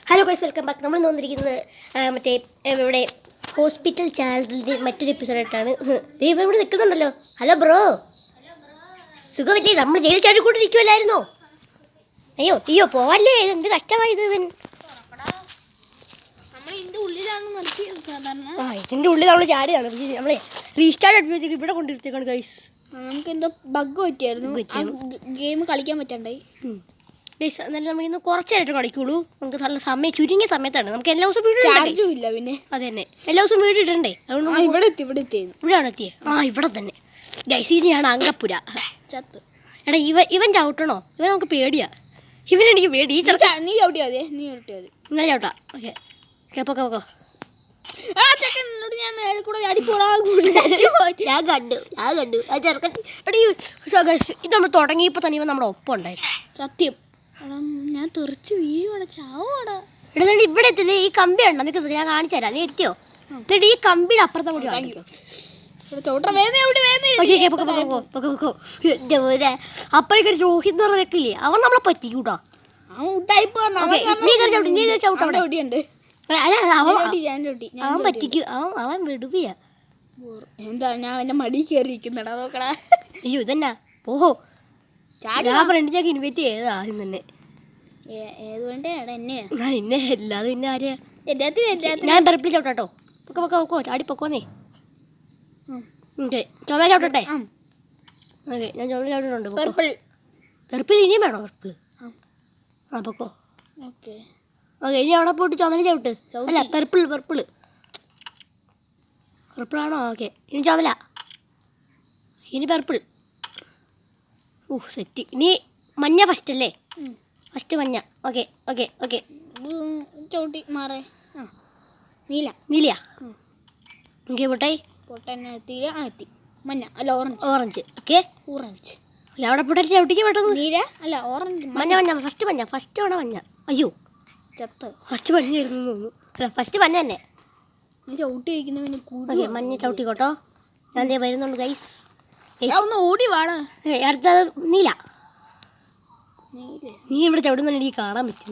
Hello guys, welcome back. നമ്മൾ വന്നിരിക്കുന്നത് മറ്റേ ഇവിടെ ഹോസ്പിറ്റൽ ചാനലിൻ്റെ മറ്റൊരു എപ്പിസോഡായിട്ടാണ്. ദൈവം ഇവിടെ നിൽക്കുന്നുണ്ടല്ലോ. ഹലോ ബ്രോ, സുഖമല്ലേ? നമ്മൾ ജയിൽ ചാടിക്കൊണ്ടിരിക്കുമല്ലായിരുന്നോ? അയ്യോ അയ്യോ പോവല്ലേ, എന്ത് കഷ്ടമായത് ഇവൻ. ഇതിൻ്റെ ഉള്ളിൽ നമ്മൾ ചാടിയാണ്. നമ്മളെ റീസ്റ്റാർട്ട് അടുപ്പിച്ച് ഇവിടെ കൊണ്ടിരുത്തേക്കാണ് ഗൈസ്. നമുക്ക് എന്തോ ബഗ് പറ്റിയായിരുന്നു, ഗെയിം കളിക്കാൻ പറ്റണ്ടായി. ഗൈസ് എന്നാലും നമ്മൾ ഇന്ന് കുറച്ചായിട്ട് കളിക്കുള്ളൂ. നമുക്ക് നല്ല സമയം ചുരുങ്ങിയ സമയത്താണ്. നമുക്ക് എല്ലാ ദിവസവും വീട് ഇല്ല. പിന്നെ അത് തന്നെ, എല്ലാ ദിവസവും വീട് ഇടണ്ടേ? അതുകൊണ്ട് ഇവിടെയാണ് എത്തിയത്. ഇവിടെ തന്നെ ഗൈസ്. ഇനിയാണ് അങ്കപ്പുര. ചത്ത് എടാ ഇവൻ ചവിട്ടണോ? ഇവൻ നമുക്ക് പേടിയാ. ഇവനെനിക്ക് പേടി. നീ ചവിട്ടിയാ മതി. ഇങ്ങനെ ചവിട്ടാ. ഓക്കെ പൊക്കോ പൊക്കോ. ഞാൻ കണ്ടു ആ ചെറുക്കൻ. ഇത് നമ്മൾ തുടങ്ങിയപ്പോൾ തന്നെ ഇവൻ നമ്മുടെ ഒപ്പം ഉണ്ടായിരുന്നു. സത്യം. ഞാൻ തെറിച്ച് വീഴാണ്, ചാവാടാ. ഇവിടെ നിന്ന് ഇവിടെ എത്തിയത് ഈ കമ്പി ഉണ്ടോ? നിൽക്കുന്നത് ഞാൻ കാണിച്ചു തരാം. നീ എത്തിയോ? എന്നിട്ട് ഈ കമ്പിയുടെ അപ്പുറത്തും കൂടി അപ്പഴേക്ക് ഒരു രോഹിത് എന്ന് പറഞ്ഞിട്ടില്ലേ, അവൻ നമ്മളെ പറ്റിക്കൂട്ടോ. അവൻ പറ്റിക്കും. അവൻ വിടുവിയാ. എന്താ ഞാൻ എന്റെ മടി കയറിയിരിക്കുന്നടാ, നോക്കടാ. അയ്യോ ഇതന്നാ പോഹോ. ഞാൻ ഫ്രണ്ടിനൊക്കെ ഇൻവൈറ്റ് ചെയ്തതാ ആദ്യം തന്നെ. ഏത് വേണ്ടേടാ എന്നെയാ? എന്നെ അല്ലാതെ പിന്നെ ആരെയാ? എല്ലാത്തിനും ഞാൻ പെർപ്പിൾ ചവിട്ടാട്ടോ. പൊക്കോ ചാടി പൊക്കോന്നേ. ചുമ ചവിട്ടട്ടെ? ഓക്കെ ഞാൻ ചുമ ചവിട്ടിട്ടുണ്ട്. പെർപ്പിൾ ഇനിയും വേണോ? പെർപ്പിൾ ആ പൊക്കോ. ഓക്കെ ഇനി അവിടെ പോയിട്ട് ചുമല ചവിട്ട്. അല്ല പെർപ്പിളാണോ? ഓക്കെ ഇനി ചുമല, ഇനി പെർപ്പിൾ. സെറ്റ്. ഇനി മഞ്ഞ ഫസ്റ്റ് അല്ലേ? ഫസ്റ്റ് മഞ്ഞ. ഓക്കെ ചവിട്ടി മാറേ. നീലയാ? ഓക്കെ പൊട്ടായി. എത്തി. മഞ്ഞ അല്ല ഓറഞ്ച്. Okay orange. അവിടെ പൊട്ടായി ചവിട്ടിക്ക് പെട്ടെന്ന്. നീല അല്ല ഓറഞ്ച്. മഞ്ഞ ഫസ്റ്റ് ആണോ മഞ്ഞ? അയ്യോ ചത്ത്. ഫസ്റ്റ് മഞ്ഞായിരുന്നു തോന്നുന്നു. അല്ല ഫസ്റ്റ് മഞ്ഞ തന്നെ. ചവിട്ടി വയ്ക്കുന്നവന് ഓക്കെ മഞ്ഞ ചവിട്ടിക്കോട്ടോ. ഞാൻ വരുന്നുണ്ട് ഗൈസ്. ഒന്ന് ഓടി വാടാ. അടുത്തത് നീല. നീ ഇവിടെ ചവിടുന്ന എനിക്ക് കാണാൻ പറ്റും.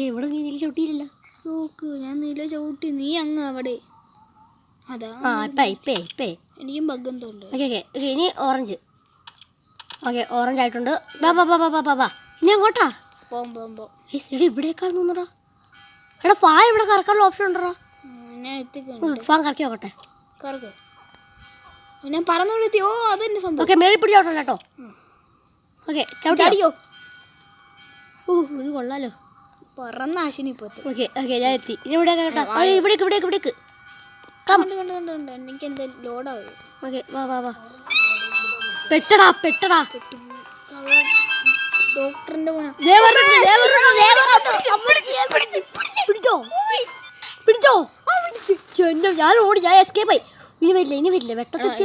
ഇവിടെ നീ നീല ചവിട്ടിയില്ല. നോക്ക്, ഞാൻ നീല ചവിട്ടി. നീ അങ്ങ് അവിടെ. അതാ ഇപ്പേ എനിക്കും ബഗ്ഗം തോന്നുന്നു. ഓക്കെ ഇനി ഓറഞ്ച്. ഓക്കെ ഓറഞ്ച് ആയിട്ടുണ്ട്. ബാ ഇനി അങ്ങോട്ടാ പോകുമ്പോ ഇവിടേക്കാൾ നിന്നടാ. എടാ ഫാൻ ഇവിടെ കറക്കാനുള്ള ഓപ്ഷൻ ഉണ്ടോ? ഞാൻ എത്തിക്കണ്ട. ഫാൻ കറക്കി നോക്കട്ടെ. കറക്ക്. ഞാൻ പറന്നുവിടെത്തി. ഓ അതെന്നെ സംഭവം. ഓക്കെ മേളിൽ പിടി ചവിട്ടണം കേട്ടോ. ഓക്കെ ചവിട്ടിയോ? ഇത് കൊള്ളാലോ. പറന്ന ആശിനി ഇപ്പത്തെ. ഓക്കെ ഞാൻ എത്തി. ഇനി ഇവിടെ കേട്ടോ. ഇവിടേക്ക് കണ്ട് എനിക്ക് എന്താ ലോഡാവും. ഓക്കെ വാ പെട്ടടാ. ഡോക്ടറിന്റെ പിടിച്ചോ. ഞാൻ ഓടി, ഞാൻ എസ്കേപ്പ് ആയി. ഇനി വരില്ല വെട്ടത്തെത്തി.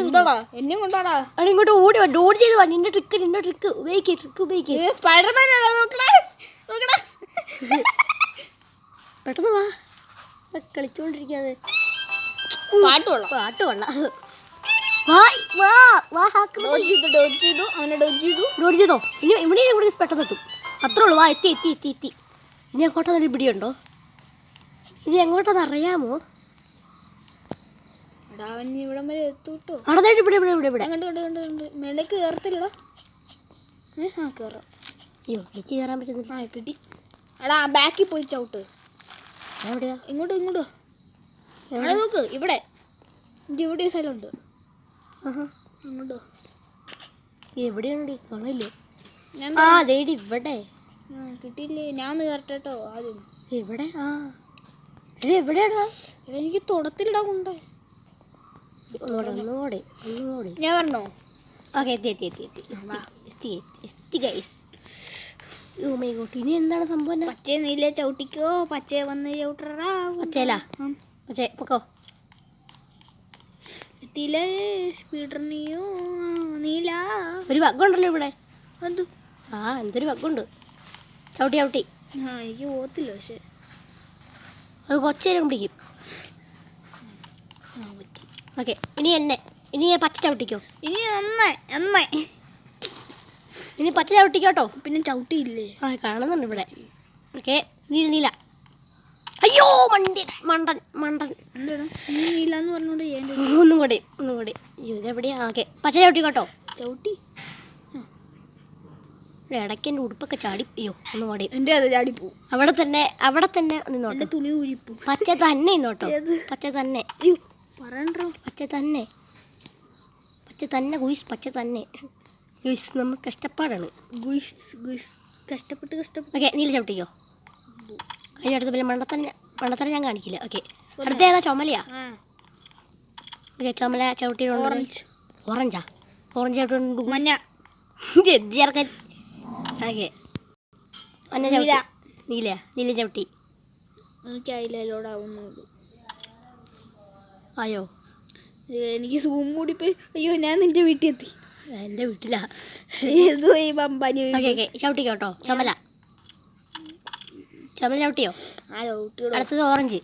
എന്നെ കൊണ്ടാടാ. ഇങ്ങോട്ട് ഓടി ചെയ്ത് വാ. നിന്റെ ട്രിക്ക് ഉപയോഗിക്ക്. പെട്ടെന്ന് വാ. കളിച്ചോണ്ടിരിക്കാതെ പാട്ട് കൊള്ളാം. പെട്ടെന്ന് എത്തും. അത്രേ ഉള്ളു. വാ എത്തി. ഇനി എങ്ങോട്ടാ നല്ല പിടിയുണ്ടോ? ഇത് എങ്ങോട്ടാന്ന് അറിയാമോ? ഇവിടം വരെ എത്തൂട്ടോ. ഇവിടെ മേലേക്ക് കയറത്തില്ലടാ. കേറാം. അയ്യോ എനിക്ക് കയറാൻ പറ്റുന്നില്ല. കിട്ടി. എടാ ബാക്കിൽ പോയി ചവിട്ട്. എവിടെയാ? ഇങ്ങോട്ടോ നോക്ക്. ഇവിടെ സ്ഥലമുണ്ട്. അങ്ങോട്ടോ. എവിടെയാണ് കാണില്ലേ? ഇവിടെ കിട്ടിയില്ലേ? ഞാൻ ഒന്ന് കയറട്ടോ ആദ്യം. എവിടെ? എവിടെയാടാ? എനിക്ക് തുടത്തിലിടാ കൊണ്ടേ. ഒന്നുകൂടെ ഞാൻ പറഞ്ഞോ? ഓക്കെ ഇനി എന്താണ് സംഭവം? പച്ചേ നീല ചവിട്ടിക്കോ. പച്ചേ വന്ന് ചവിട്ടറാ. പച്ചേ പൊക്കോ. സ്പീഡറിയോ നീല. ഒരു വഗ്ഗുണ്ടല്ലോ ഇവിടെ. എന്തൊരു വഗ്ഗുണ്ട്. ചവിട്ടി എനിക്ക് പോകത്തില്ല. പക്ഷെ അത് കൊച്ചേരം പിടിക്കും. ഓക്കെ ഇനി പച്ച ചവിട്ടിക്കോ. ഇനി പച്ച ചവിട്ടിക്കോട്ടോ. പിന്നെ ചവിട്ടിയില്ലേ? കാണുന്നുണ്ട് ഇവിടെ. ഓക്കെ നീല നീല. അയ്യോ മണ്ടൻ. എന്താണ് നീ നീലാന്ന് പറഞ്ഞോണ്ട് ചെയ്യേണ്ടത്? ഒന്നും കൂടി. അയ്യോ ഇതെവിടെയാ? ഓക്കെ പച്ച ചവിട്ടി കേട്ടോ. ചവിട്ടി ഇടയ്ക്ക് എൻ്റെ ഉടുപ്പൊക്കെ ചാടി. അയ്യോ ഒന്നും കൂടി. എൻ്റെ അത് ചാടിപ്പോവും. അവിടെ തന്നെ നിന്നോട്ടെ. എൻ്റെ തുണി ഊരിപ്പോ. പച്ച തന്നെ നിന്നോട്ടോ. ഏത്? പച്ച തന്നെ. അയ്യോ പറയണ്ടോ. പച്ച തന്നെ ഗുയിസ്. പച്ച തന്നെ ഗുയിസ്. നമുക്ക് കഷ്ടപ്പാടാണ്. ഗുയിസ് കഷ്ടപ്പെട്ട് ഓക്കെ നീല ചവിട്ടിക്കോ. അതിൻ്റെ അടുത്ത് പിന്നെ മണ്ടത്തന്നെ ഞാൻ കാണിക്കില്ല. ഓക്കെ അടുത്ത ഏതാ? ചുമലയാ. ഓക്കെ ചുമല ചവിട്ടിയിട്ടുണ്ട്. ഓറഞ്ച് ചവിട്ടിട്ടുണ്ട്. മഞ്ഞ ചേർക്കാൻ. ഓക്കെ മഞ്ഞ ചവിട്ടി. നീല ചവിട്ടി. എനിക്ക് അതിലോടാവുന്നുള്ളൂ. ആയോ? എനിക്ക് സൂം കൂടിപ്പോയി. അയ്യോ ഞാൻ നിന്റെ വീട്ടിൽ എത്തി. എൻ്റെ വീട്ടിലാ. ഏതോ ഈ പമ്പാനി. ഓക്കെ ചവിട്ടിക്കോ കേട്ടോ. ചുമല ചവിട്ടിയോ? അടുത്തത് ഓറഞ്ച്.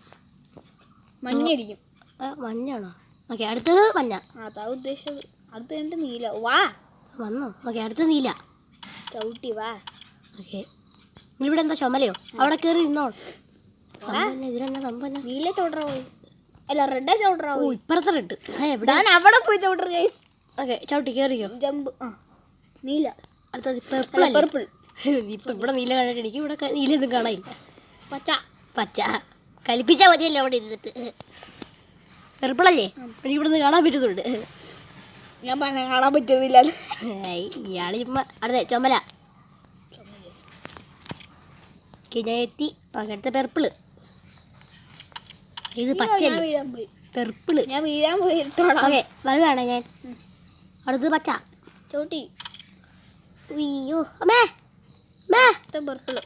മഞ്ഞടിക്കും. മഞ്ഞാണോ? ഓക്കെ അടുത്തത് മഞ്ഞ. അതാ ഉദ്ദേശിച്ചത്. അടുത്ത കണ്ട് നീല. വാ വന്നോ? ഓക്കെ അടുത്തത് നീല. ചവിട്ടി വാ. ഓക്കെ ഇവിടെ എന്താ? ചുമലയോ? അവിടെ കയറി നിന്നോ. ഇതിലെന്നാ സംഭവം? നീല ചവിട്ടറ പോയി. അല്ല റെഡാ ചവിട്ടറ ഓ പോയി. ഇപ്പുറത്തെ റെഡ്. എവിടെ? ഞാൻ അവിടെ പോയി ചവിട്ടർ. ഓക്കെ ചവിട്ടി കയറിയോ? ജമ്പ്. നീല. അടുത്തത് പർപ്പിൾ. ഇപ്പം ഇവിടെ നീല കാണാൻ എനിക്ക് ഇവിടെ നീല ഒന്നും കാണാനില്ല. പച്ച കലിപ്പിച്ചാൽ മതിയല്ലോ അവിടെ ഇരുന്നിട്ട്. പെർപ്പിളല്ലേ? എനിക്ക് ഇവിടെ നിന്ന് കാണാൻ പറ്റുന്നുണ്ട്. ഞാൻ പറഞ്ഞ കാണാൻ പറ്റുന്നില്ല. ഇയാള് ചുമ്മാ. അടുത്ത ചുമല. ഞാൻ എത്തി. അടുത്ത പെർപ്പിള്. ഇത് പച്ചല്ലേ? പെർപ്പിള്. ഞാൻ വീഴാൻ പോയി. ഓക്കെ വരുവാണേ ഞാൻ. അടുത്തത് പച്ച. ചവിട്ടി. അയ്യോ അമ്മേ പർപ്പിള്.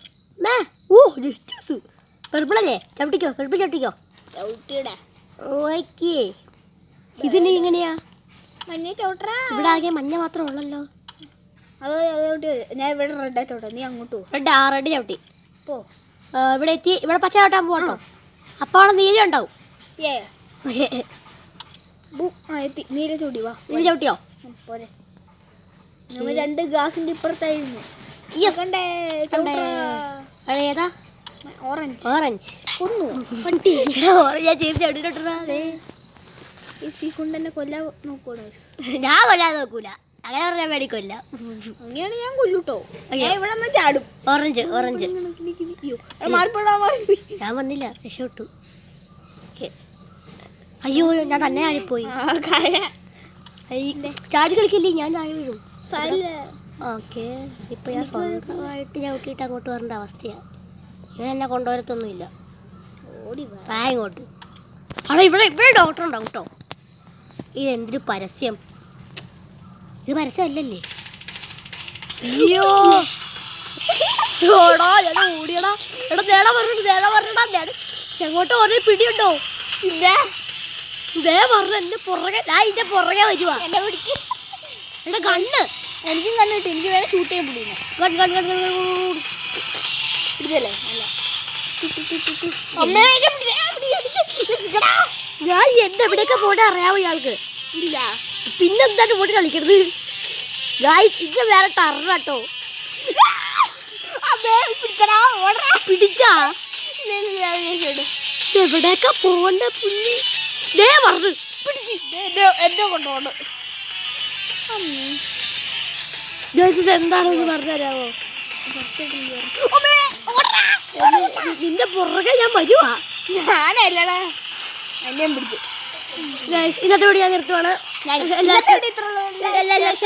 ഓ ജസ്റ്റ് പെർപ്പിളല്ലേ? ചവിട്ടിക്കോ. ചവിട്ടിക്കോ. ചവിട്ടിയുടെ ഓക്കെ ഇതിന് എങ്ങനെയാ? മഞ്ഞ ചവിട്ടറ. ഇവിടെ ആകെ മഞ്ഞ മാത്രമേ ഉള്ളല്ലോ. അത് ചവിട്ടി. ഞാൻ ഇവിടെ റെഡാ ചവിട്ടാ. നീ അങ്ങോട്ട് പോ. റെഡ് ചവിട്ടി. പോ. ഇവിടെ എത്തി. ഇവിടെ പച്ച ചവിട്ടാൻ പോകട്ടോ. അപ്പോൾ അവിടെ നീല ഉണ്ടാവും. എത്തി. നീല ചവിട്ടി. വാ നീല ചവിട്ടിയോ? പോരെ. നമ്മൾ 2 ഗ്ലാസിന്റെ ഇപ്പുറത്തായിരുന്നു. ഏതാ? ഓറഞ്ച്. കൊന്നു പട്ടി. ഞാൻ ചേച്ചി ചവിട്ടിട്ടാ. ഈ സീക്കൊണ്ട് എന്നെ കൊല്ലാൻ നോക്കണോ? ഞാൻ കൊല്ലാതെ നോക്കൂല. അങ്ങനെ പറഞ്ഞാൽ മേടിക്കൊല്ല. അങ്ങനെയാണ് ഞാൻ കൊല്ലൂട്ടോ. ഞാൻ ഇവിടെ നിന്ന് ചാടും. ഓറഞ്ച്. ഞാൻ വന്നില്ല. രക്ഷപ്പെട്ടു. അയ്യോ ഞാൻ തന്നെ ചാടിപ്പോയി. ചാടി കളിക്കില്ലേ? ഞാൻ ചാടി വീഴും. ഓക്കെ ഇപ്പം ഞാൻ സ്വന്തമായിട്ട് ചവിട്ടിയിട്ട് അങ്ങോട്ട് വരേണ്ട അവസ്ഥയാണ്. ഇവൻ എന്നെ കൊണ്ടുവരത്തൊന്നുമില്ല. ഇങ്ങോട്ട്. അവിടെ ഇവിടെ ഡോക്ടർ ഉണ്ടാവും കേട്ടോ. ഇതെന്തൊരു പരസ്യം. ഇത് പരസ്യമല്ലല്ലേ? അയ്യോ ഞാൻ ഓടിയടാ. പറഞ്ഞാ എങ്ങോട്ട് ഓരോ പിടിയുണ്ടോ? ഇല്ല ദേ പറഞ്ഞു എൻ്റെ പുറകെ. ഞാൻ ഇതിൻ്റെ പുറകെ വരുവാ. എടാ കണ്ണ്. എനിക്കും കണ്ടിട്ട് എനിക്ക് വേണം ഷൂട്ട് ചെയ്യാൻ പിടിച്ചല്ലേ? ഞാൻ എവിടെയൊക്കെ പോട്ടെ അറിയാവോ ഇയാൾക്ക്? ഇല്ല. പിന്നെന്താണ് പോയിട്ട് കളിക്കരുത്? ഇത് വേറെ ടർട്ടോ. പിടിച്ചാ എവിടെയൊക്കെ പോണ്ട പുള്ളി. പറഞ്ഞു പിടിച്ച് എന്നെ കൊണ്ടുപോകണം. എന്താണെന്ന് പറഞ്ഞുതരാമോ? നിന്റെ പുറകെ ഞാൻ വരുവാ. ഞാനല്ലടാ എന്നെയും പിടിച്ചു. ഇന്നത്തെ വീഡിയോ ഞാൻ നിർത്തുവാണ്. എല്ലാവരും